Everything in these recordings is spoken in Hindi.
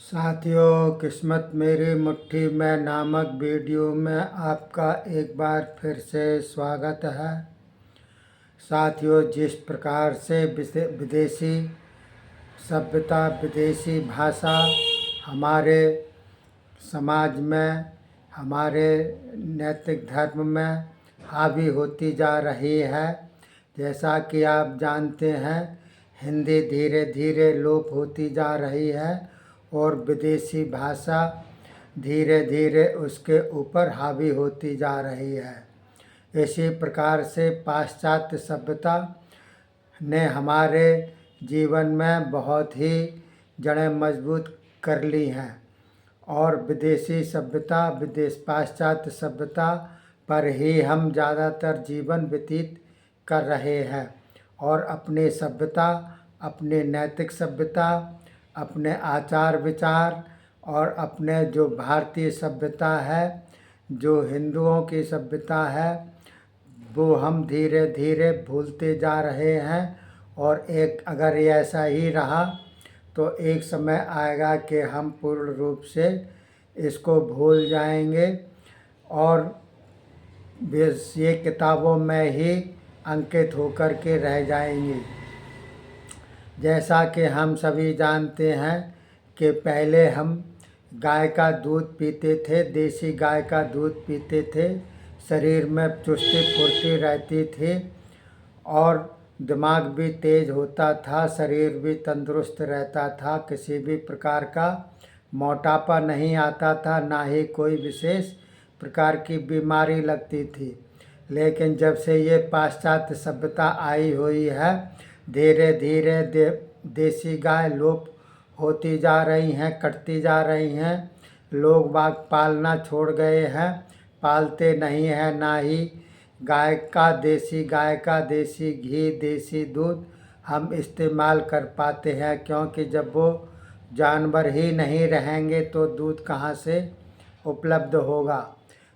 साथियों, किस्मत मेरी मुट्ठी में नामक वीडियो में आपका एक बार फिर से स्वागत है। साथियों, जिस प्रकार से विदेशी सभ्यता, विदेशी भाषा हमारे समाज में, हमारे नैतिक धर्म में हावी होती जा रही है, जैसा कि आप जानते हैं, हिंदी धीरे धीरे लोप होती जा रही है और विदेशी भाषा धीरे धीरे उसके ऊपर हावी होती जा रही है। इसी प्रकार से पाश्चात्य सभ्यता ने हमारे जीवन में बहुत ही जड़ें मजबूत कर ली हैं और विदेशी सभ्यता, पाश्चात्य सभ्यता पर ही हम ज़्यादातर जीवन व्यतीत कर रहे हैं और अपनी सभ्यता, अपनी नैतिक सभ्यता, अपने आचार विचार और अपने जो भारतीय सभ्यता है, जो हिंदुओं की सभ्यता है, वो हम धीरे धीरे भूलते जा रहे हैं। और अगर ये ऐसा ही रहा तो एक समय आएगा कि हम पूर्ण रूप से इसको भूल जाएंगे और ये किताबों में ही अंकित होकर के रह जाएंगी। जैसा कि हम सभी जानते हैं कि पहले हम गाय का दूध पीते थे, देसी गाय का दूध पीते थे, शरीर में चुस्ती फुर्ती रहती थी और दिमाग भी तेज होता था, शरीर भी तंदुरुस्त रहता था, किसी भी प्रकार का मोटापा नहीं आता था, ना ही कोई विशेष प्रकार की बीमारी लगती थी। लेकिन जब से ये पाश्चात्य सभ्यता आई हुई है, धीरे धीरे देसी गाय लोप होती जा रही हैं, कटती जा रही हैं। लोग बाग पालना छोड़ गए हैं, पालते नहीं हैं, ना ही गाय का देसी घी, देसी दूध हम इस्तेमाल कर पाते हैं, क्योंकि जब वो जानवर ही नहीं रहेंगे तो दूध कहाँ से उपलब्ध होगा।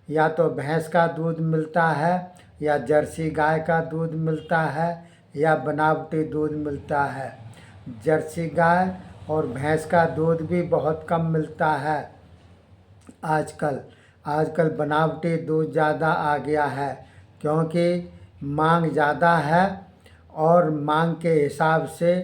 या तो भैंस का दूध मिलता है, या जर्सी गाय का दूध मिलता है, या बनावटी दूध मिलता है। जर्सी गाय और भैंस का दूध भी बहुत कम मिलता है आजकल बनावटी दूध ज़्यादा आ गया है, क्योंकि मांग ज़्यादा है और मांग के हिसाब से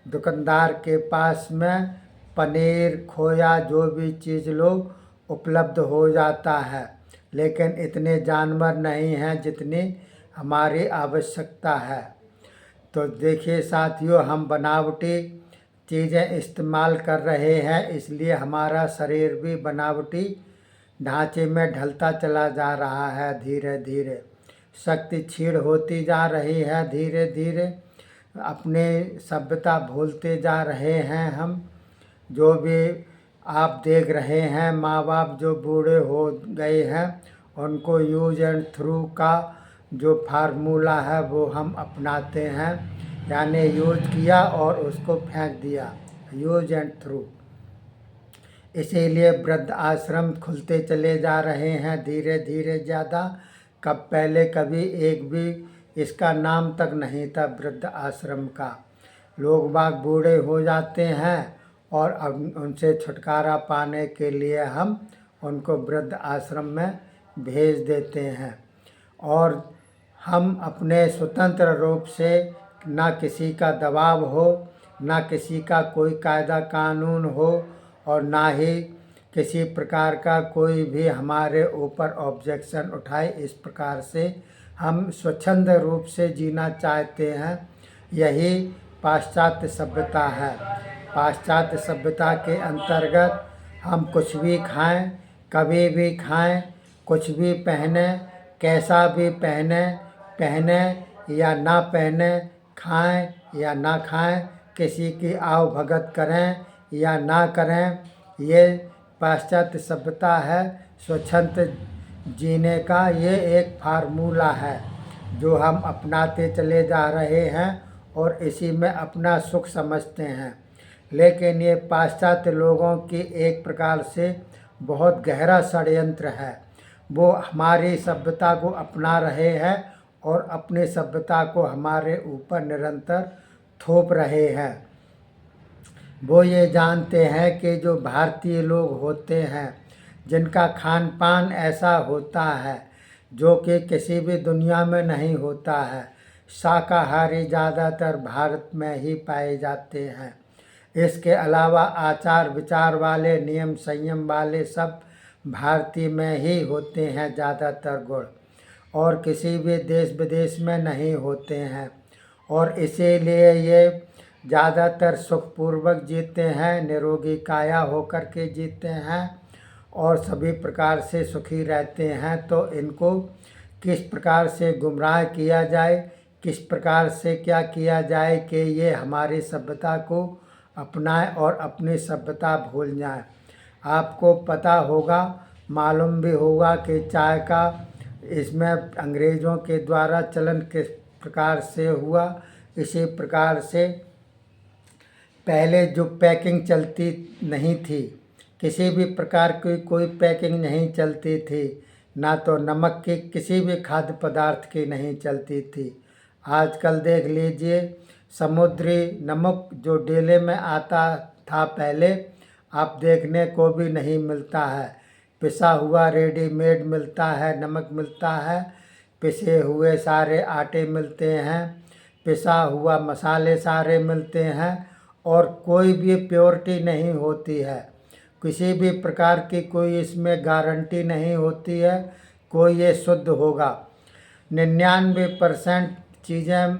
दुकानदार के पास में पनीर, खोया, जो भी चीज़ लोग उपलब्ध हो जाता है। लेकिन इतने जानवर नहीं हैं जितनी हमारी आवश्यकता है। तो देखिए साथियों, हम बनावटी चीज़ें इस्तेमाल कर रहे हैं, इसलिए हमारा शरीर भी बनावटी ढांचे में ढलता चला जा रहा है। धीरे धीरे शक्ति क्षीण होती जा रही है, धीरे धीरे अपने सभ्यता भूलते जा रहे हैं हम। जो भी आप देख रहे हैं, माँ बाप जो बूढ़े हो गए हैं, उनको यूज एंड थ्रू का जो फार्मूला है वो हम अपनाते हैं, यानी यूज किया और उसको फेंक दिया, यूज एंड थ्रू। इसीलिए वृद्ध आश्रम खुलते चले जा रहे हैं धीरे धीरे ज़्यादा। पहले कभी एक भी इसका नाम तक नहीं था वृद्ध आश्रम का। लोग बाग बूढ़े हो जाते हैं और अब उनसे छुटकारा पाने के लिए हम उनको वृद्ध आश्रम में भेज देते हैं और हम अपने स्वतंत्र रूप से, ना किसी का दबाव हो, ना किसी का कोई कायदा कानून हो और ना ही किसी प्रकार का कोई भी हमारे ऊपर ऑब्जेक्शन उठाए, इस प्रकार से हम स्वच्छंद रूप से जीना चाहते हैं। यही पाश्चात्य सभ्यता है। पाश्चात्य सभ्यता के अंतर्गत हम कुछ भी खाएं, कभी भी खाएं, कुछ भी पहने, कैसा भी पहने या ना पहने, खाएं या ना खाएं, किसी की आव भगत करें या ना करें, ये पाश्चात्य सभ्यता है। स्वच्छंद जीने का ये एक फार्मूला है जो हम अपनाते चले जा रहे हैं और इसी में अपना सुख समझते हैं। लेकिन ये पाश्चात्य लोगों की एक प्रकार से बहुत गहरा षड्यंत्र है। वो हमारी सभ्यता को अपना रहे हैं और अपनी सभ्यता को हमारे ऊपर निरंतर थोप रहे हैं। वो ये जानते हैं कि जो भारतीय लोग होते हैं जिनका खान पान ऐसा होता है जो कि किसी भी दुनिया में नहीं होता है। शाकाहारी ज़्यादातर भारत में ही पाए जाते हैं। इसके अलावा आचार विचार वाले, नियम संयम वाले सब भारतीय में ही होते हैं ज़्यादातर गुण, और किसी भी देश विदेश में नहीं होते हैं। और इसीलिए ये ज़्यादातर सुखपूर्वक जीते हैं, निरोगी काया होकर के जीते हैं और सभी प्रकार से सुखी रहते हैं। तो इनको किस प्रकार से गुमराह किया जाए, किस प्रकार से क्या किया जाए कि ये हमारी सभ्यता को अपनाएं और अपनी सभ्यता भूल जाएं। आपको पता होगा, मालूम भी होगा कि चाय का इसमें अंग्रेज़ों के द्वारा चलन किस प्रकार से हुआ। इसी प्रकार से पहले जो पैकिंग चलती नहीं थी, किसी भी प्रकार की कोई पैकिंग नहीं चलती थी, ना तो नमक की किसी भी खाद्य पदार्थ की नहीं चलती थी। आजकल देख लीजिए, समुद्री नमक जो डेले में आता था पहले, अब देखने को भी नहीं मिलता है। पिसा हुआ रेडीमेड मिलता है, नमक मिलता है, पिसे हुए सारे आटे मिलते हैं, पिसा हुआ मसाले सारे मिलते हैं और कोई भी प्योरिटी नहीं होती है। किसी भी प्रकार की कोई इसमें गारंटी नहीं होती है कोई ये शुद्ध होगा। 99% चीज़ें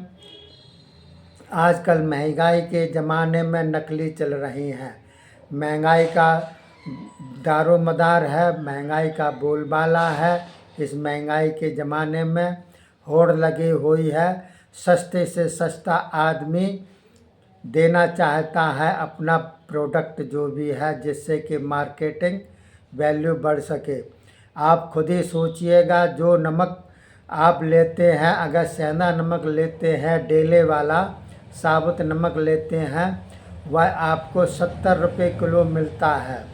आजकल महंगाई के ज़माने में नकली चल रही हैं। महंगाई का दारोमदार है, महंगाई का बोलबाला है। इस महंगाई के ज़माने में होड़ लगी हुई है। सस्ते से सस्ता आदमी देना चाहता है अपना प्रोडक्ट जो भी है, जिससे कि मार्केटिंग वैल्यू बढ़ सके। आप खुद ही सोचिएगा, जो नमक आप लेते हैं, अगर सेंधा नमक लेते हैं, डेले वाला साबुत नमक लेते हैं, वह आपको 70 रुपये किलो मिलता है।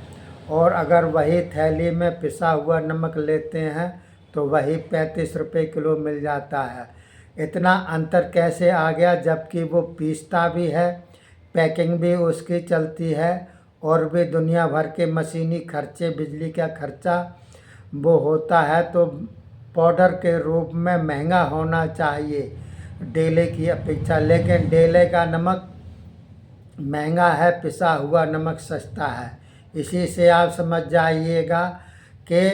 और अगर वही थैली में पिसा हुआ नमक लेते हैं तो वही 35 रुपये किलो मिल जाता है। इतना अंतर कैसे आ गया, जबकि वो पीसता भी है, पैकिंग भी उसकी चलती है और भी दुनिया भर के मशीनी खर्चे, बिजली का खर्चा वो होता है। तो पाउडर के रूप में महंगा होना चाहिए डेले की अपेक्षा, लेकिन डेले का नमक महंगा है, पिसा हुआ नमक सस्ता है। इसी से आप समझ जाइएगा कि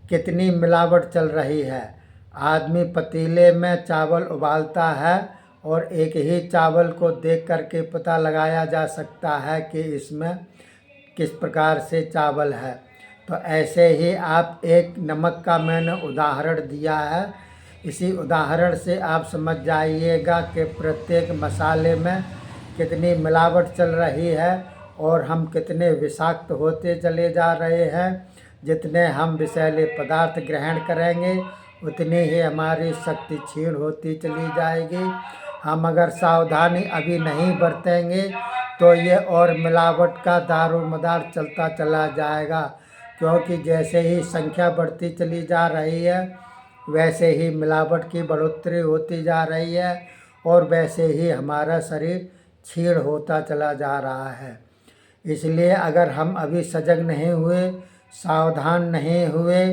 कितनी मिलावट चल रही है। आदमी पतीले में चावल उबालता है और एक ही चावल को देख कर के पता लगाया जा सकता है कि इसमें किस प्रकार से चावल है। तो ऐसे ही आप एक नमक का मैंने उदाहरण दिया है, इसी उदाहरण से आप समझ जाइएगा कि प्रत्येक मसाले में कितनी मिलावट चल रही है और हम कितने विषाक्त होते चले जा रहे हैं। जितने हम विषैले पदार्थ ग्रहण करेंगे उतनी ही हमारी शक्ति क्षीण होती चली जाएगी। हम अगर सावधानी अभी नहीं बरतेंगे तो ये और मिलावट का दारोमदार चलता चला जाएगा, क्योंकि जैसे ही संख्या बढ़ती चली जा रही है वैसे ही मिलावट की बढ़ोतरी होती जा रही है और वैसे ही हमारा शरीर क्षीण होता चला जा रहा है। इसलिए अगर हम अभी सजग नहीं हुए, सावधान नहीं हुए,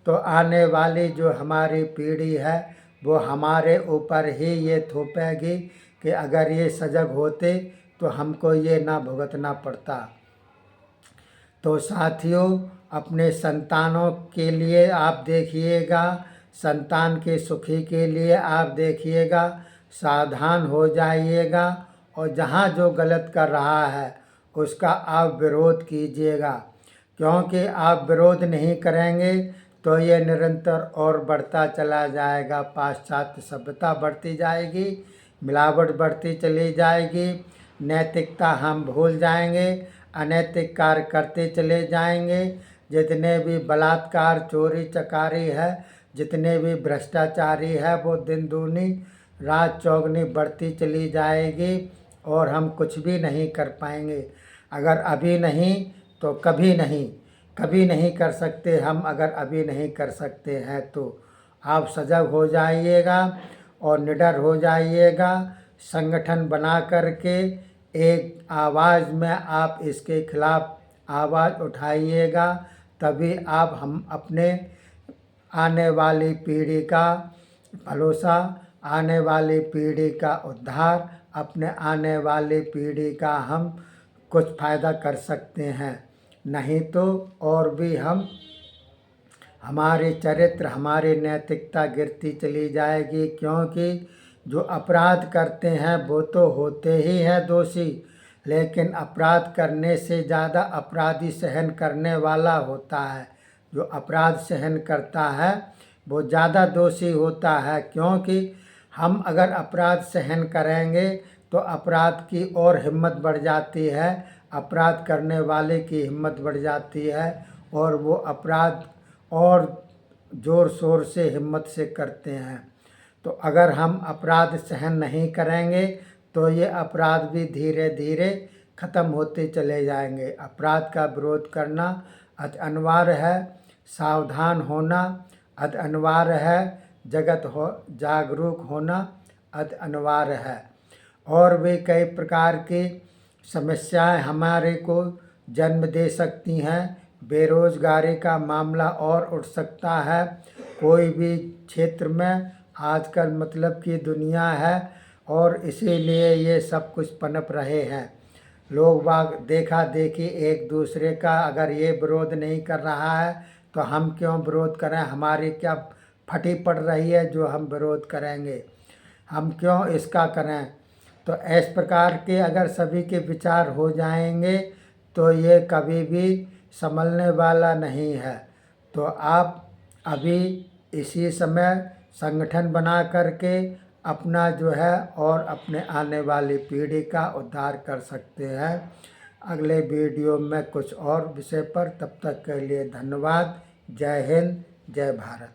तो आने वाली जो हमारी पीढ़ी है वो हमारे ऊपर ही ये थोपेगी कि अगर ये सजग होते तो हमको ये ना भुगतना पड़ता। तो साथियों, अपने संतानों के लिए आप देखिएगा, संतान के सुखी के लिए आप देखिएगा, सावधान हो जाइएगा और जहाँ जो गलत कर रहा है उसका आप विरोध कीजिएगा, क्योंकि आप विरोध नहीं करेंगे तो ये निरंतर और बढ़ता चला जाएगा। पाश्चात्य सभ्यता बढ़ती जाएगी, मिलावट बढ़ती चली जाएगी, नैतिकता हम भूल जाएंगे, अनैतिक कार्य करते चले जाएंगे। जितने भी बलात्कार, चोरी चकारी है, जितने भी भ्रष्टाचारी है, वो दिन दूनी रात चौगनी बढ़ती चली जाएगी और हम कुछ भी नहीं कर पाएंगे। अगर अभी नहीं तो कभी नहीं, कभी नहीं कर सकते हम। अगर अभी नहीं कर सकते हैं तो आप सजग हो जाइएगा और निडर हो जाइएगा। संगठन बना करके एक आवाज़ में आप इसके खिलाफ आवाज़ उठाइएगा, तभी आप हम अपने आने वाली पीढ़ी का भरोसा, आने वाली पीढ़ी का उद्धार, अपने आने वाली पीढ़ी का हम कुछ फ़ायदा कर सकते हैं। नहीं तो और भी हमारे चरित्र, हमारी नैतिकता गिरती चली जाएगी, क्योंकि जो अपराध करते हैं वो तो होते ही हैं दोषी, लेकिन अपराध करने से ज़्यादा अपराधी सहन करने वाला होता है। जो अपराध सहन करता है वो ज़्यादा दोषी होता है, क्योंकि हम अगर अपराध सहन करेंगे तो अपराध की और हिम्मत बढ़ जाती है, अपराध करने वाले की हिम्मत बढ़ जाती है, और वो अपराध और ज़ोर शोर से हिम्मत से करते हैं। तो अगर हम अपराध सहन नहीं करेंगे तो ये अपराध भी धीरे धीरे ख़त्म होते चले जाएंगे। अपराध का विरोध करना अति अनिवार्य है, सावधान होना अति अनिवार्य है, जागरूक होना अति अनिवार्य है। और भी कई प्रकार की समस्याएं हमारे को जन्म दे सकती हैं। बेरोज़गारी का मामला और उठ सकता है। कोई भी क्षेत्र में आजकल मतलब की दुनिया है, और इसीलिए ये सब कुछ पनप रहे हैं। लोग बाग देखा देखी एक दूसरे का अगर ये विरोध नहीं कर रहा है तो हम क्यों विरोध करें, हमारी क्या फटी पड़ रही है जो हम विरोध करेंगे, हम क्यों इसका करें। तो इस प्रकार के अगर सभी के विचार हो जाएंगे तो ये कभी भी संभलने वाला नहीं है। तो आप अभी इसी समय संगठन बना करके अपना जो है और अपने आने वाली पीढ़ी का उद्धार कर सकते हैं। अगले वीडियो में कुछ और विषय पर, तब तक के लिए धन्यवाद। जय हिंद, जय भारत।